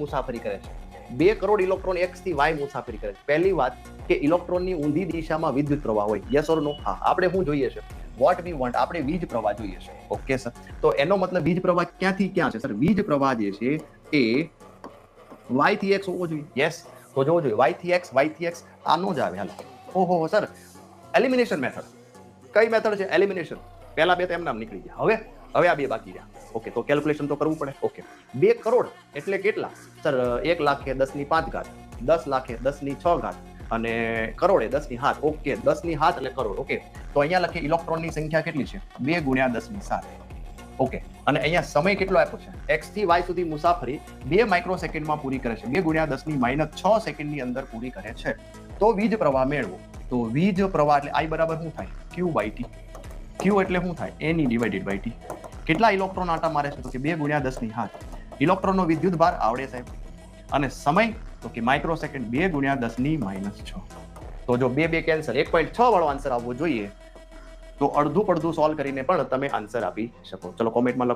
મુસાફરી કરે છે, 2 કરોડ ઇલેક્ટ્રોન x થી y મુસાફરી કરે છે. પહેલી વાત કે ઇલેક્ટ્રોનની ઊંધી દિશામાં વિદ્યુત પ્રવાહ હોય, યસ ઓર નો? હા. આપણે શું જોઈએ છે? વોટ વી વોન્ટ, આપણે વીજ પ્રવાહ જોઈએ છે. ઓકે સર, તો એનો મતલબ વીજ પ્રવાહ ક્યાંથી ક્યાં છે સર? વીજ પ્રવાહ જે છે એ y થી x હોવો જોઈએ. યસ, તો જોવો જોઈએ y થી x આ નો જ આવે. હાલો, ઓહો સર, એલિમિનેશન મેથડ. કઈ મેથડ છે? એલિમિનેશન. પહેલા બે તો એમ નામ નીકળી ગયા. હવે આ બે બાકી રહ્યા. ઓકે, તો કેલ્ક્યુલેશન તો કરવું પડે. ઓકે, 2 કરોડ એટલે કેટલા સર? 1 લાખ 10⁵ ઘાત, 10 લાખ 10⁶ ઘાત, અને કરોડ 10⁻7. ઓકે, 10⁻7 એટલે કરોડ. ઓકે, તો અહીંયા લખીએ ઇલેક્ટ્રોનની સંખ્યા કેટલી છે? 2 × 10⁻7. ઓકે, અને અહીંયા સમય કેટલો આપ્યો છે? x થી y સુધી મુસાફરી 2 માઇક્રોસેકન્ડમાં પૂરી કરે છે. 2 × 10⁻6 સેકન્ડની અંદર પૂરી કરે છે. તો વીજ પ્રવાહ મેળવો. તો વીજ પ્રવાહ એટલે I બરાબર શું થાય? Q/T. Q એટલે શું થાય? Ne/T. કેટલા ઇલેક્ટ્રોન આંટા મારે છે? તો કે 2 × 10⁻7. ઇલેક્ટ્રોનનો વિદ્યુત ભાર આવડે સાહેબ. અને સમય તો કે માઇક્રોસેકન્ડ 2 × 10⁻6. તો જો 2 કેન્સલ, 1.6 વાળો આન્સર આવવો જોઈએ. તો અડધું પડધું સોલ્વ કરીને પણ તમે આન્સર આપી શકો. ચલો કોમેન્ટમાં લખો.